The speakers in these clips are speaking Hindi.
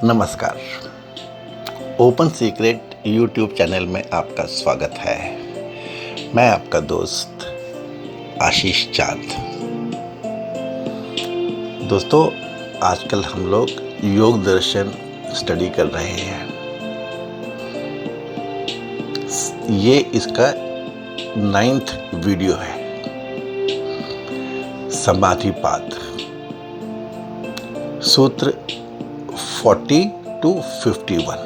नमस्कार। ओपन सीक्रेट यूट्यूब चैनल में आपका स्वागत है। मैं आपका दोस्त आशीष चांद। दोस्तों, आजकल हम लोग योग दर्शन स्टडी कर रहे हैं। ये इसका 9th वीडियो है। समाधिपाद सूत्र 40 to 51.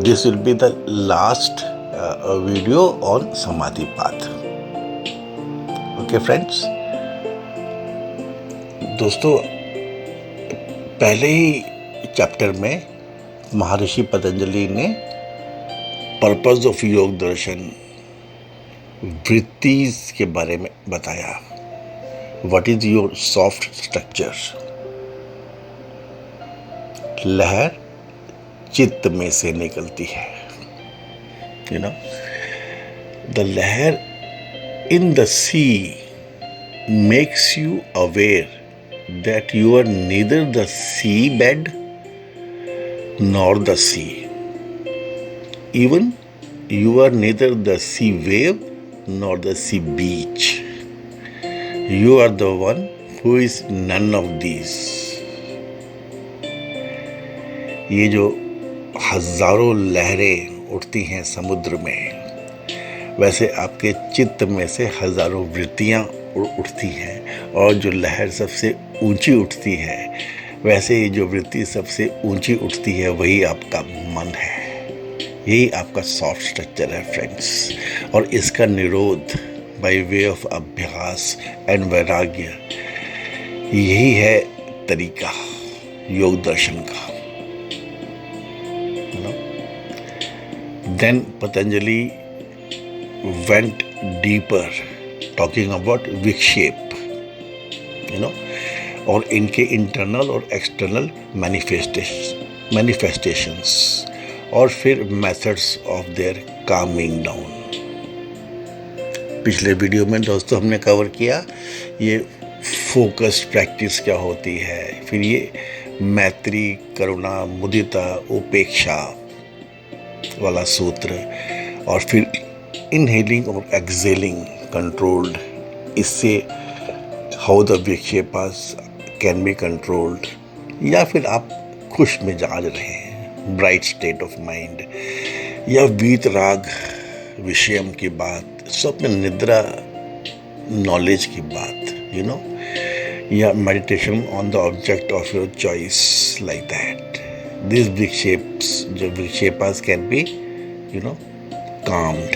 This will be the last video on समाधिपाद. Okay friends? दोस्तों, पहले ही चैप्टर में महर्षि पतंजलि ने पर्पस ऑफ योग दर्शन वृत्तिज के बारे में बताया। What is your soft structure? लहर चित्त में से निकलती है। The lahar in the sea makes you aware that you are neither the sea bed nor the sea. Even you are neither the sea wave nor the sea beach. You are the one who is none of these. ये जो हजारों लहरें उठती हैं समुद्र में, वैसे आपके चित्त में से हजारों वृत्तियां उठती हैं, और जो लहर सबसे ऊंची उठती है, वैसे ही जो वृत्ति सबसे ऊंची उठती है, वही आपका मन है। यही आपका सॉफ्ट स्ट्रक्चर है फ्रेंड्स। और इसका निरोध बाय वे ऑफ अभ्यास एंड वैराग्य, यही है तरीका योग दर्शन का। Then Patanjali went deeper, talking about विक्षेप, और इनके इंटरनल और एक्सटर्नल मैनिफेस्टेशंस, और फिर methods of their Kameng down. पिछले वीडियो में दोस्तों हमने कवर किया ये फोकस्ड प्रैक्टिस क्या होती है, फिर ये मैत्री, करुणा, मुदिता, उपेक्षा वाला सूत्र, और फिर इनहेलिंग और एक्सहेलिंग कंट्रोल्ड, इससे हाउ द विक्षेपास कैन बी कंट्रोल्ड, या फिर आप खुश मिजाज रहे हैं, ब्राइट स्टेट ऑफ माइंड, या वीत राग विषयम की बात, स्वप्न निद्रा नॉलेज की बात, या meditation on the object of your choice, like that. These विक्षेपास कैन बी calmed.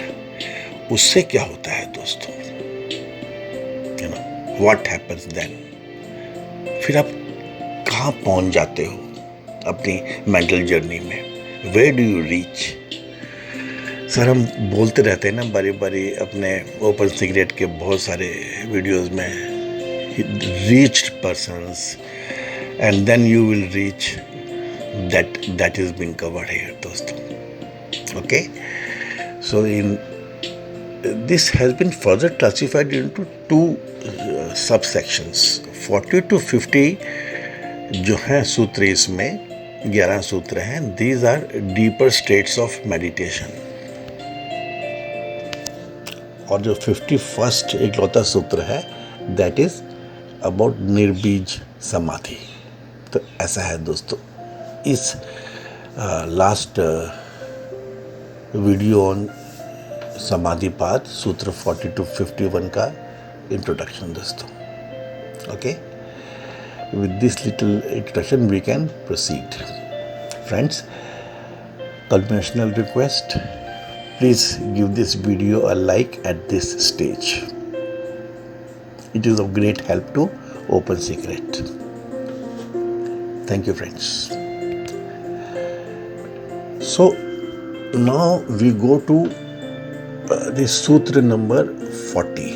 उससे क्या होता है दोस्तों? What happens then? फिर आप कहाँ पहुँच जाते हो अपनी मेंटल जर्नी में? Where do you reach? Sir, हम बोलते रहते हैं ना बारी बारी अपने ओपन सीक्रेट के बहुत सारे वीडियोस में, reached persons, and then you will reach. That is being covered here, दोस्तों. Okay, so this has been further classified into two subsections. 40 to 50 जो हैं सूत्र, इसमें 11 सूत्र हैं. These are deeper states of meditation. और जो 51st इकलौता सूत्र है, that is about निर्बीज समाधि. तो ऐसा है दोस्तों इस लास्ट वीडियो ऑन समाधिपाद सूत्र 40 to 51 का इंट्रोडक्शन दोस्तों. Okay, with this little introduction we can proceed. Friends, conventional request, please give this video a like at this stage. It is of great help to open secret. Thank you friends. So now we go to the sutra number 40.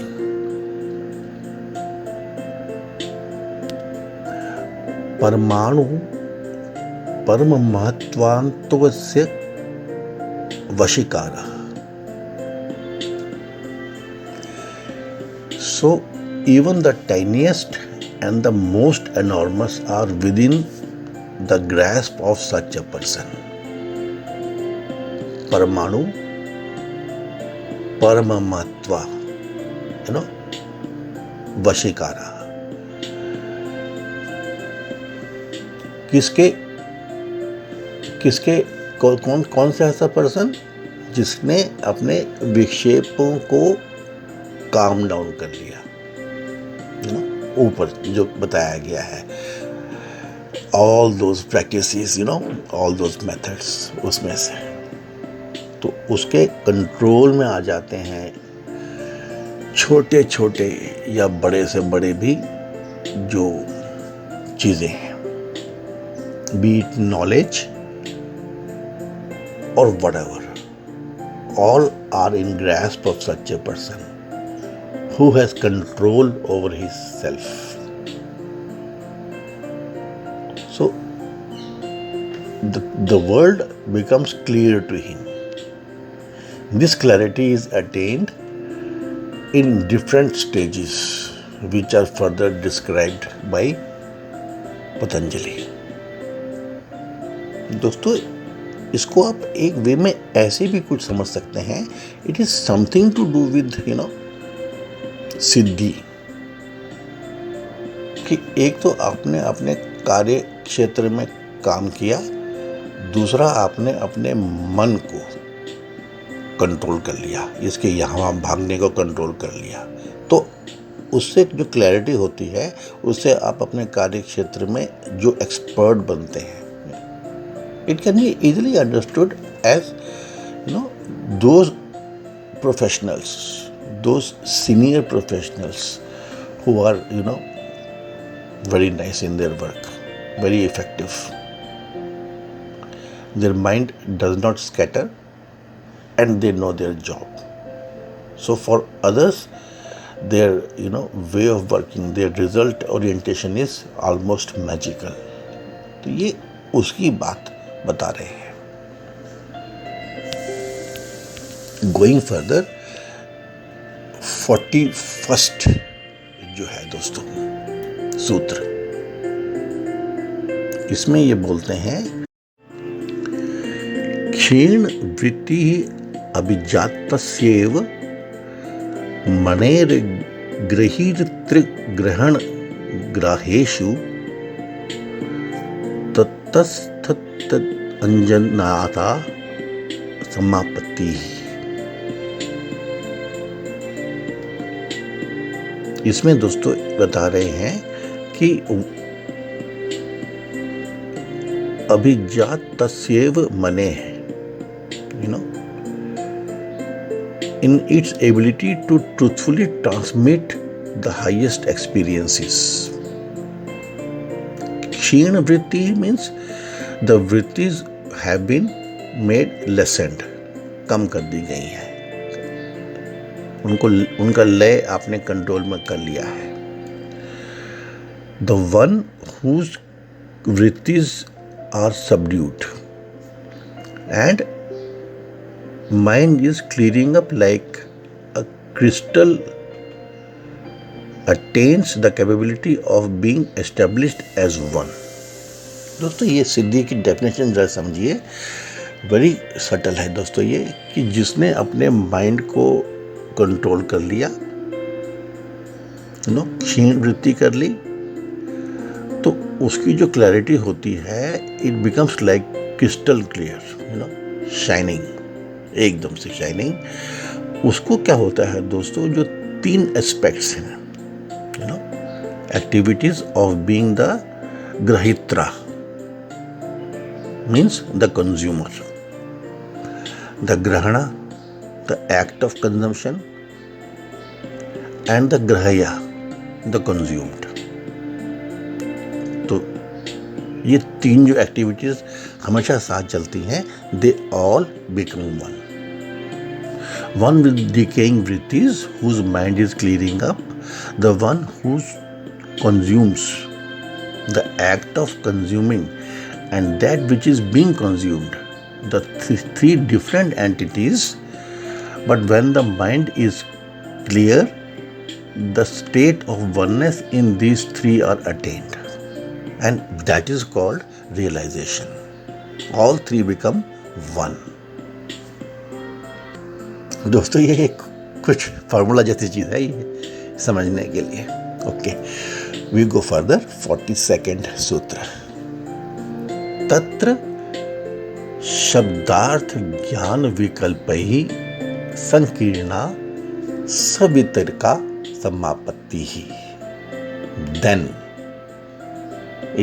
परमाणु परम महत्वांतस्य वशीकारः. So even the tiniest and the most enormous are within the grasp of such a person. परमाणु परममत्वा, वशीकारा। किसके किसके कौन सा ऐसा पर्सन जिसने अपने विक्षेपों को काम डाउन कर लिया, ऊपर जो बताया गया है, all those practices, all those methods, उसमें से तो उसके कंट्रोल में आ जाते हैं छोटे छोटे या बड़े से बड़े भी जो चीज़ें हैं, B it knowledge or whatever, all are in grasp of such a person who has control over his self. So the world becomes clear to him. This clarity is attained in different stages, which are further described by Patanjali. दोस्तों, इसको आप एक वे में ऐसे भी कुछ समझ सकते हैं, it is something to do with सिद्धि, कि एक तो आपने अपने कार्य क्षेत्र में काम किया, दूसरा आपने अपने मन को कंट्रोल कर लिया, इसके यहाँ भागने को कंट्रोल कर लिया, तो उससे जो क्लैरिटी होती है, उससे आप अपने कार्य क्षेत्र में जो एक्सपर्ट बनते हैं। It can be easily understood as, those professionals, those senior professionals who are, very nice in their work, very effective. Their mind does not scatter and they know their job. So for others, their, way of working, their result orientation is almost magical. तो ये उसकी बात बता रहे हैं। गोइंग फर्दर, 41st जो है दोस्तों सूत्र, इसमें ये बोलते हैं, क्षीण वृत्ति अभिजातस्येव मनेर गृहीतृग्रहण ग्राहेषु ततस्तत अंजनाता समापत्ति। इसमें दोस्तों बता रहे हैं कि अभिजातस्येव मने, in its ability to truthfully transmit the highest experiences. Kshina vritti means the vrittis have been made lessened, कम कर दी गई हैं, उनका लय आपने कंट्रोल में कर लिया है। The one whose vrittis are subdued and mind is clearing up like a crystal attains the capability of being established as one. दोस्तों, ये सिद्धि की डेफिनेशन जरा समझिए, बड़ी सटल है दोस्तों ये, कि जिसने अपने माइंड को कंट्रोल कर लिया, क्षीण वृत्ति कर ली, तो उसकी जो क्लैरिटी होती है, it becomes like crystal clear, shining, एकदम से शाइनिंग। उसको क्या होता है दोस्तों, जो 3 एस्पेक्ट्स हैं, एक्टिविटीज ऑफ बीइंग द ग्रहित्रा मीन्स द कंज्यूमर, द ग्रहणा the act of consumption and the ग्रहया द कंज्यूम्ड। तो ये 3 जो एक्टिविटीज हमेशा साथ चलती हैं, they all become one. One with decaying vrittis, whose mind is clearing up, the one who consumes, the act of consuming, and that which is being consumed, the 3 different entities. But when the mind is clear, the state of oneness in these 3 are attained. and that is called realization. All three become one. दोस्तों ये एक कुछ फार्मूला जैसी चीज है ये समझने के लिए. Okay, we go further. 42nd सूत्र. तत्र शब्दार्थ ज्ञान विकल्पैः संकीर्णा सवितर्का समापत्तिः. Then,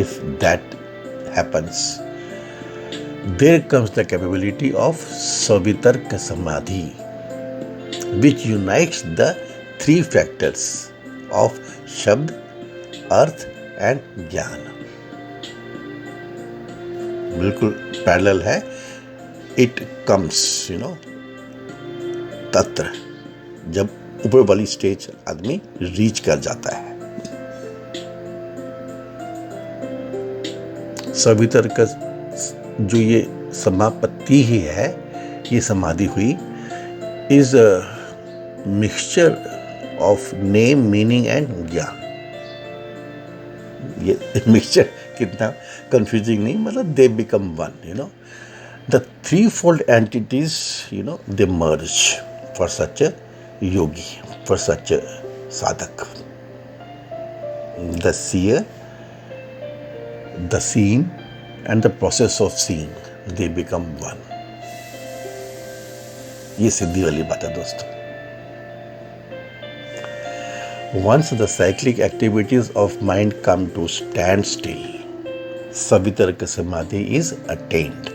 if that happens, there comes the capability of Savitarka Samadhi, which unites the three factors of Shabd, Arth and Jnana. बिल्कुल पैरेलल है. It comes, तत्र, जब ऊपर वाली स्टेज आदमी रीच कर जाता है. सवितर्क जो ये समापत्ति ही है, ये समाधि हुई, is mixture of name, meaning and ज्ञान. ये मिक्सचर कितना कंफ्यूजिंग नहीं, मतलब they become one. The threefold entities, they merge for such a योगी, फॉर सच अ साधक. The seer, the seen and the process of seeing, they become one. ये सिद्धि वाली बात है दोस्तों. Once the cyclic activities of mind come to stand still, Savitarka Samadhi is attained,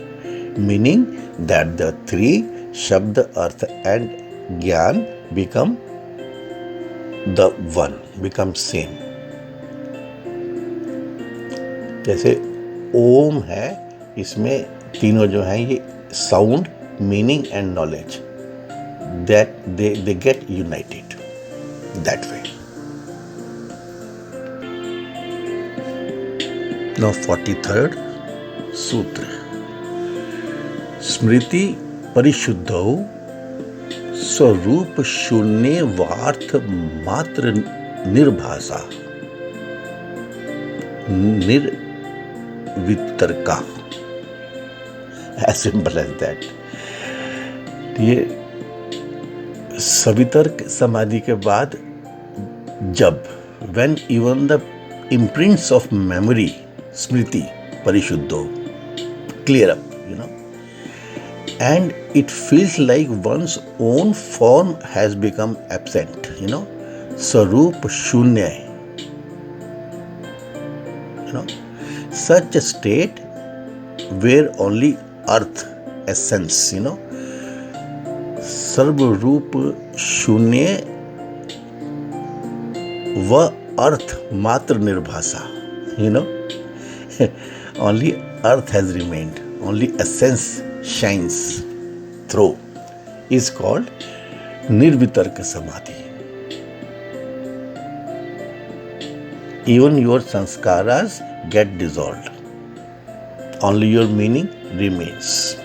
meaning that the three Shabd, Arth and Jnana become the one, become same. जैसे ओम है, इसमें तीनों जो हैं ये sound, meaning and knowledge, that they get United that way. Now 43rd सूत्र. स्मृति परिशुद्धौ स्वरूप शून्य वार्थ मात्र निर्भाषा निर्वितर्का. as simple as that. ये सवितर्क समाधि के बाद जब when even the imprints of memory, smriti parishuddho, clear up, and it feels like one's own form has become absent, sarup shunya, such a state where only earth, essence, सर्वरूप शून्य व अर्थ मात्र निर्भाषा, only earth has remained, only essence shines through, is called nirvitarka samadhi. Even your sanskaras get dissolved, only your meaning remains.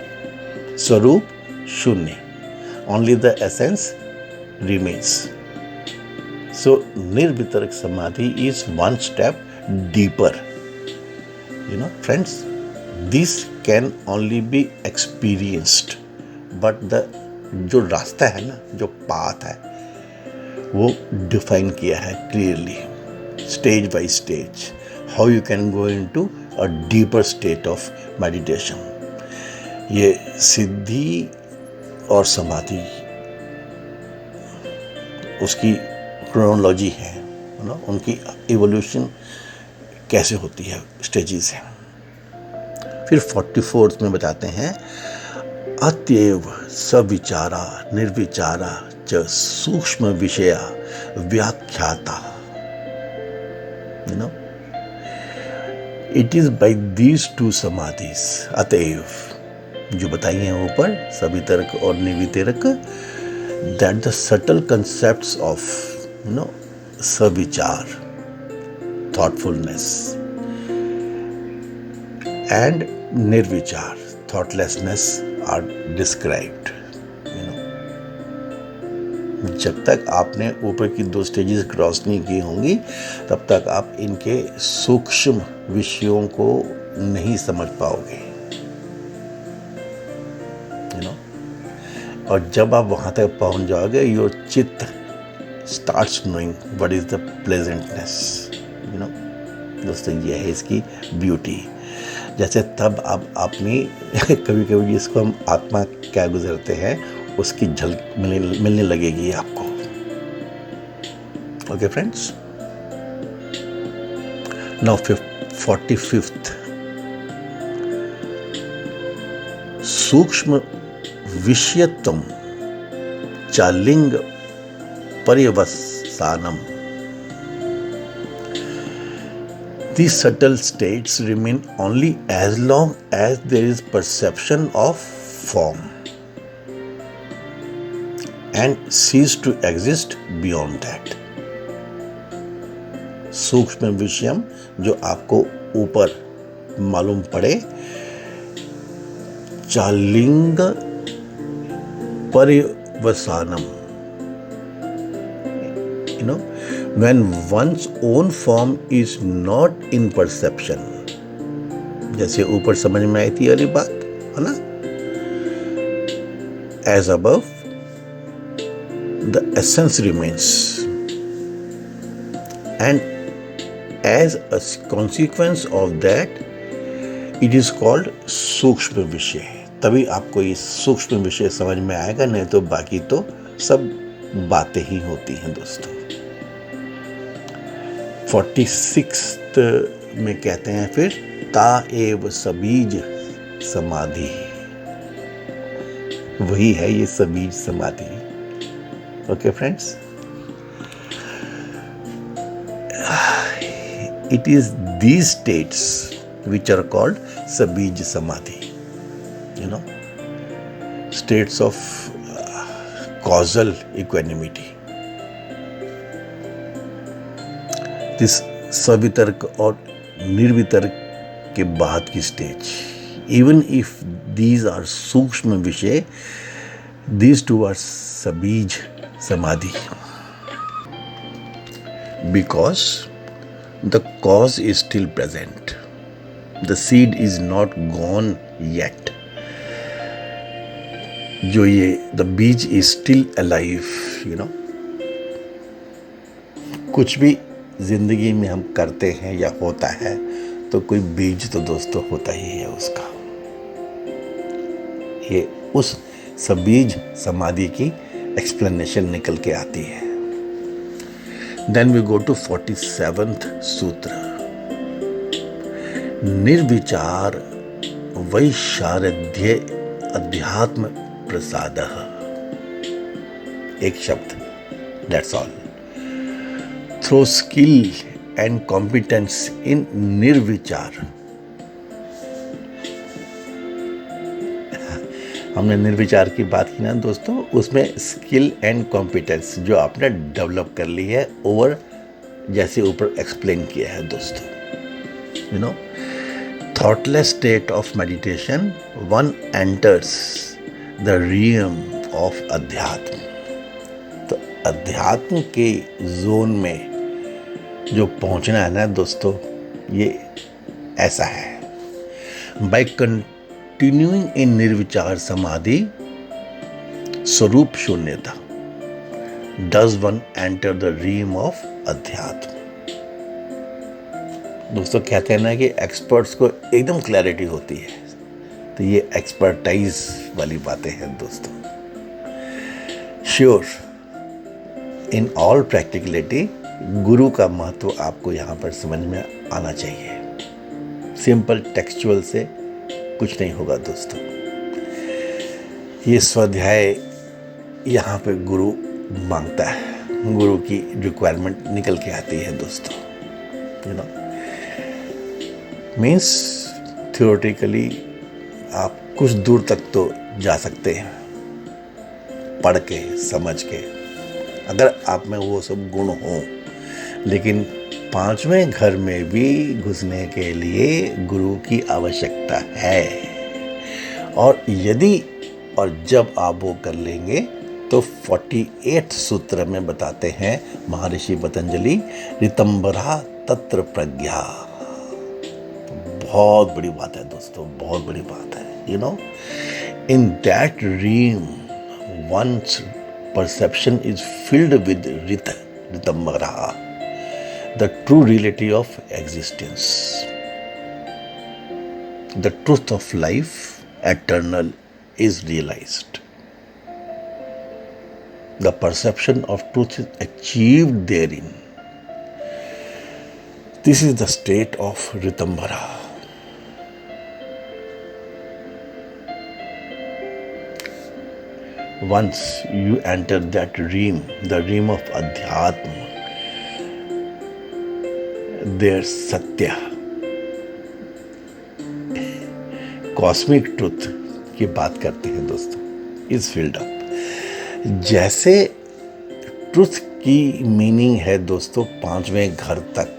Swarup shunya, only the essence remains. So nirvitarak samadhi is one step deeper. Friends, this can only be experienced, but जो रास्ता है ना, जो पाथ है, वो डिफाइन किया है clearly, stage by stage, how you can go into a deeper state of meditation. ये सिद्धि और समाधि उसकी क्रोनोलॉजी है, उनकी इवोल्यूशन कैसे होती है, स्टेजेस हैं. फिर 44th में बताते हैं, अतएव सविचारा निर्विचारा च सूक्ष्म विषया व्याख्याता. It is by these two समाधिस, अतएव जो बताई हैं ऊपर, सवितर्क और निर्वितर्क, that the subtle concepts of savichar, thoughtfulness, and nirvichar, thoughtlessness, are described. जब तक आपने ऊपर की 2 स्टेजेस क्रॉस नहीं की होंगी तब तक आप इनके सूक्ष्म विषयों को नहीं समझ पाओगे, और जब आप वहाँ तक पहुँच जाओगे, योर चित्त starts knowing what is the pleasantness. दोस्तों, ये है इसकी ब्यूटी। जैसे तब आप अपनी कभी कभी जिसको हम आत्मा क्या गुजरते हैं उसकी झलक मिलने लगेगी आपको। ओके फ्रेंड्स, नाउ 45th, सूक्ष्म विषयत्वम चालिंग पर्यवसानम। These subtle states remain only as long as there is perception of form and cease to exist beyond that. सूक्ष्म विषयम जो आपको ऊपर मालूम पड़े, चालिंग पर्यवसानम, when one's own form is not in perception, जैसे ऊपर समझ में आई थी वाली बात है ना, as above the essence remains, and as a consequence of that it is called सूक्ष्म विषय। तभी आपको ये सूक्ष्म विषय समझ में आएगा, नहीं तो बाकी तो सब बातें ही होती हैं दोस्तों। 46th में कहते हैं फिर ता एव सबीज समाधि, वही है ये सबीज समाधि। Okay friends, it is these states which are called sabij samadhi, states of causal equanimity. this सवितर्क और निर्वितर्क के बाद की stage, even if these are सूक्ष्म विषय, these two are sabij samadhi, because the cause is still present, the seed is not gone yet, जो ये the बीज is still alive, कुछ भी जिंदगी में हम करते हैं या होता है तो कोई बीज तो दोस्तों होता ही है उसका। ये उस सबीज समाधि की एक्सप्लेनेशन निकल के आती है। Then we go to 47th सूत्र, निर्विचार वैशारध्य अध्यात्म प्रसादः। एक शब्द, that's all. Through skill and competence in निर्विचार, हमने निर्विचार की बात की ना दोस्तों, उसमें स्किल एंड कॉम्पिटेंस जो आपने डेवलप कर ली है ओवर, जैसे ऊपर एक्सप्लेन किया है दोस्तों। Thoughtless state of meditation one enters the रियम of अध्यात्म। तो अध्यात्म के जोन में जो पहुंचना है ना दोस्तों, ये ऐसा है, बाय continuing in निर्विचार समाधि स्वरूप शून्यता does one enter the realm of अध्यात्म। दोस्तों कहते हैं ना कि एक्सपर्ट्स को एकदम क्लैरिटी होती है, तो ये एक्सपर्टाइज वाली बातें हैं दोस्तों। श्योर इन ऑल प्रैक्टिकलिटी गुरु का महत्व आपको यहाँ पर समझ में आना चाहिए। सिंपल टेक्सचुअल से कुछ नहीं होगा दोस्तों। ये स्वाध्याय यहाँ पे गुरु मांगता है, गुरु की रिक्वायरमेंट निकल के आती है दोस्तों। मीन्स थियोरेटिकली आप कुछ दूर तक तो जा सकते हैं पढ़ के समझ के, अगर आप में वो सब गुण हो, लेकिन पांचवें घर में भी घुसने के लिए गुरु की आवश्यकता है। और यदि और जब आप वो कर लेंगे तो 48 सूत्र में बताते हैं महर्षि पतंजलि, ऋतंभरा तत्र प्रज्ञा। बहुत बड़ी बात है दोस्तों, बहुत बड़ी बात है। In that realm, one's perception is filled with Ritambara, the true reality of existence. The truth of life, eternal, is realized. The perception of truth is achieved therein. This is the state of Ritambara. Once you enter that realm, the realm of Adhyatma, there's Satya, cosmic truth की बात करते हैं दोस्तों, इज फिल्ड अप। जैसे ट्रुथ की मीनिंग है दोस्तों 5वें घर तक,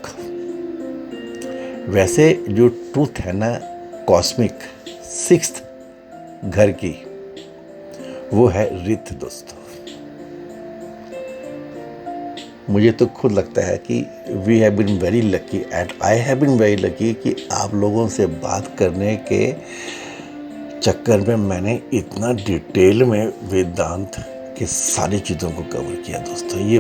वैसे जो ट्रुथ है ना कॉस्मिक 6th घर की, वो है रित दोस्तों। मुझे तो खुद लगता है कि we have been very lucky and I have been very lucky कि आप लोगों से बात करने के चक्कर में मैंने इतना डिटेल में वेदांत के सारी चीज़ों को कवर किया दोस्तों। ये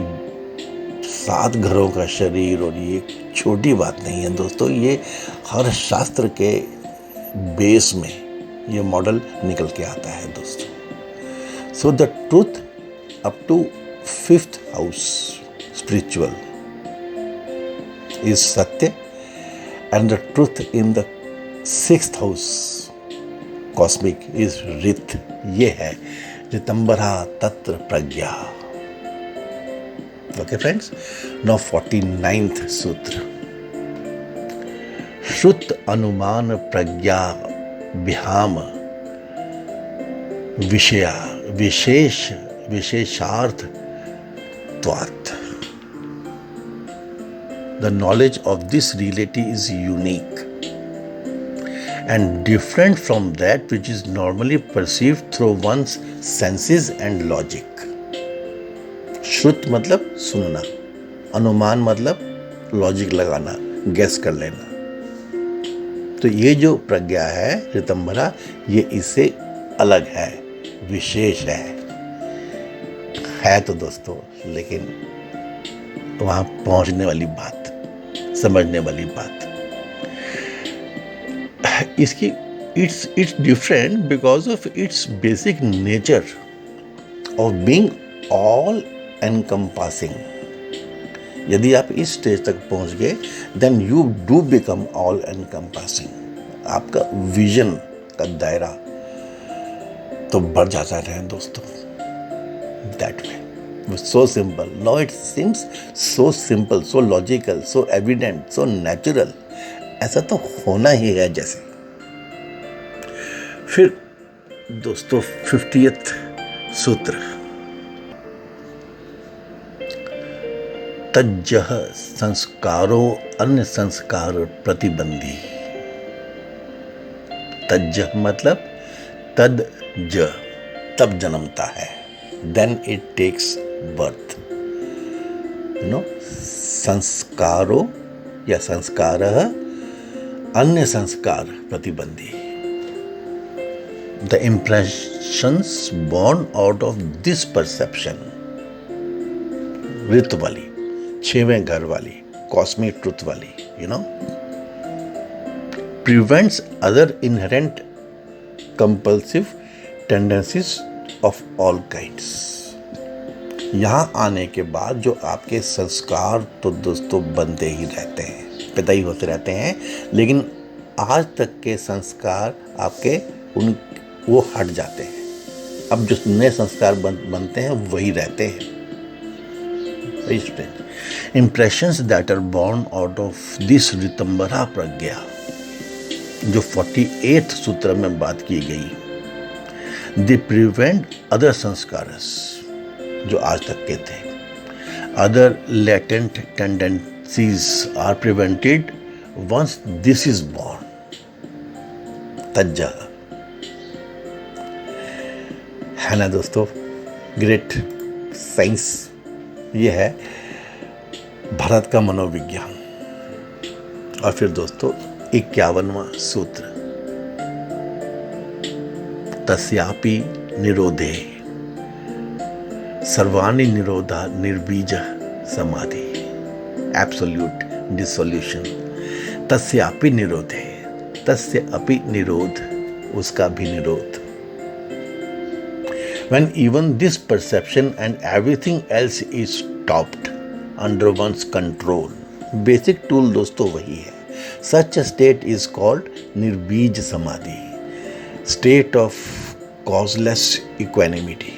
7 घरों का शरीर और ये छोटी बात नहीं है दोस्तों, ये हर शास्त्र के बेस में ये मॉडल निकल के आता है दोस्तों। So the truth up to 5th house spiritual is Satya, and the truth in the 6th house cosmic is Rit. ये है ऋतंभरा तत्र प्रज्ञा। Okay friends, now 49th सूत्र, श्रुत अनुमान प्रज्ञा विहाम विशेषार्थ त्वात्। The knowledge of this reality is unique and different from that which is normally perceived through one's senses and logic. श्रुत मतलब सुनना, अनुमान मतलब लॉजिक लगाना, गेस कर लेना। तो ये जो प्रज्ञा है ऋतंभरा, ये इससे अलग है, विशेष है तो दोस्तों, लेकिन वहां पहुंचने वाली बात, समझने वाली बात इसकी it's different because of its basic nature of being all encompassing. यदि आप इस स्टेज तक पहुंच गए then you do become all encompassing. आपका विजन का दायरा तो बढ़ जाता है दोस्तों। That way so simple, now it seems so simple, so logical, so evident, so natural. ऐसा तो होना ही है जैसे। फिर दोस्तों 50th सूत्र, तज्जह संस्कारो अन्य संस्कार प्रतिबंधी। तज्जह मतलब तद ज, तब जन्मता है, देन इट टेक्स बर्थ। संस्कारो या संस्कारः अन्य संस्कार प्रतिबंधी। The impressions born out of this perception, ऋत वाली, 6वें घर वाली, कॉस्मिक ट्रुथ वाली, prevents other inherent compulsive tendencies of all kinds। यहाँ आने के बाद जो आपके संस्कार तो दोस्तों बनते ही रहते हैं, पैदा ही होते रहते हैं, लेकिन आज तक के संस्कार आपके वो हट जाते हैं। अब जो नए संस्कार बनते हैं वही रहते हैं। Impressions that are born out of this Ritambhara प्रज्ञा, जो 48 सूत्र में बात की गई, they prevent other संस्कारस, जो आज तक के थे। Other latent tendencies are prevented once this is born। तज्जा है ना दोस्तों, ग्रेट साइंस ये है भारत का मनोविज्ञान। और फिर दोस्तों 51वां सूत्र, तस्यापि निरोधे सर्वाणि निरोधा निर्बीज समाधि, एब्सोल्यूट डिसोल्यूशन। तस्यापि निरोधे, तस्य अपि निरोध, उसका भी निरोध। When even this perception and everything else is stopped under one's control, basic tool दोस्तों वही है। Such a state is called निर्बीज समाधि, state of causeless equanimity.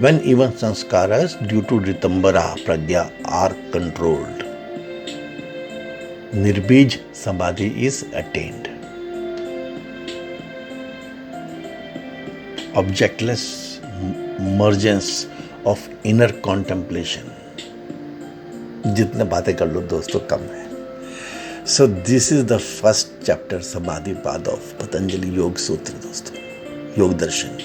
When even sanskaras due to ritambara pragya are controlled, nirbij samadhi is attained. Objectless mergence of inner contemplation. जितने बातें कर लो दोस्तों कम है। So this is the first chapter समाधि पाद of पतंजलि योग सूत्र दोस्तों, योग दर्शन।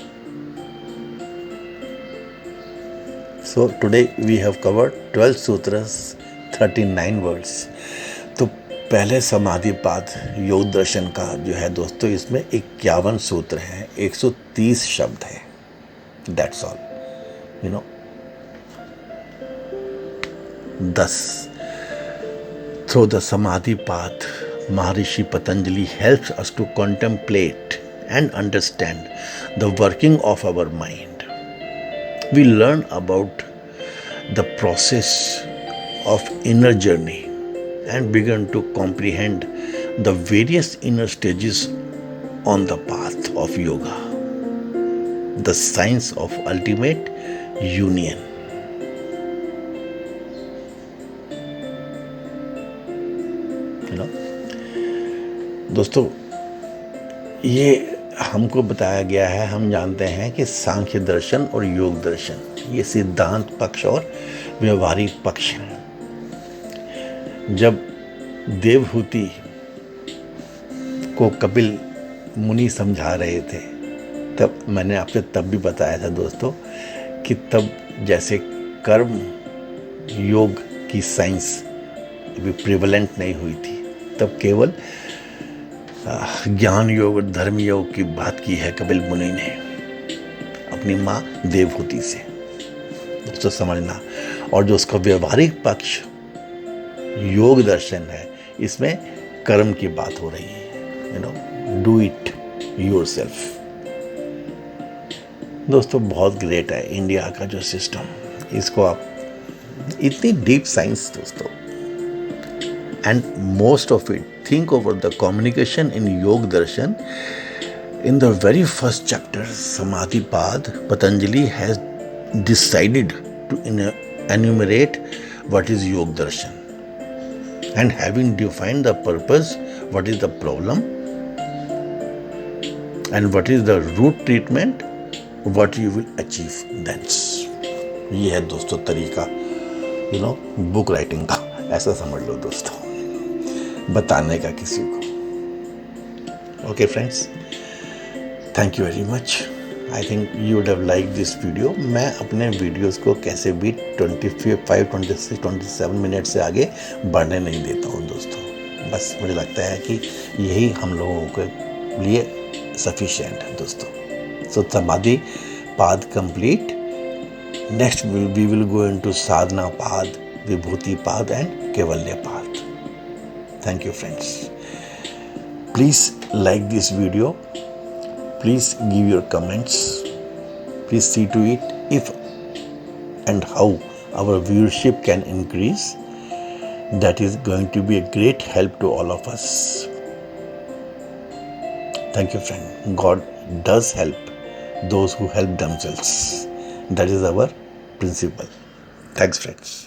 So today we have covered 12 sutras, 39 words. तो पहले समाधि पाद योग दर्शन का जो है दोस्तों, इसमें 51 सूत्र हैं, 130 शब्द हैं। That's all, you know. Thus, through the Samadhi path, Maharishi Patanjali helps us to contemplate and understand the working of our mind. We learn about the process of inner journey and begin to comprehend the various inner stages on the path of yoga, the science of ultimate union. दोस्तों ये हमको बताया गया है, हम जानते हैं कि सांख्य दर्शन और योग दर्शन ये सिद्धांत पक्ष और व्यवहारिक पक्ष हैं। जब देवहूति को कपिल मुनि समझा रहे थे, तब मैंने आपसे तब भी बताया था दोस्तों कि तब जैसे कर्म योग की साइंस अभी प्रिवलेंट नहीं हुई थी, तब केवल ज्ञान योग और धर्म योग की बात की है कपिल मुनि ने अपनी माँ देवहूति से, दोस्तों समझना। और जो उसका व्यवहारिक पक्ष योग दर्शन है, इसमें कर्म की बात हो रही है, you know, do it yourself. दोस्तों बहुत ग्रेट है इंडिया का जो सिस्टम, इसको आप इतनी डीप साइंस दोस्तों, and most of it, think over the communication in Yog Darshan. In the very first chapter, Samadhi Pad, Patanjali has decided to enumerate what is Yog Darshan. And having defined the purpose, what is the problem, and what is the root treatment, what you will achieve thence. ये है दोस्तों तरीका, you know, बुक राइटिंग का, ऐसा समझ लो दोस्तों, बताने का किसी को। Okay friends, thank you very much. I think you would have like this video. मैं अपने वीडियोस को कैसे भी 25, 26, 27 मिनट से आगे बढ़ने नहीं देता हूँ दोस्तों। बस मुझे लगता है कि यही हम लोगों के लिए सफिशिएंट है दोस्तों। सो समाधि पाद complete. Next we will go into साधना पाद, विभूति पाद एंड कैवल्य पाद। Thank you friends. Please like this video. Please give your comments. Please see to it if and how our viewership can increase. That is going to be a great help to all of us. Thank you friend. God does help those who help themselves. That is our principle. Thanks friends.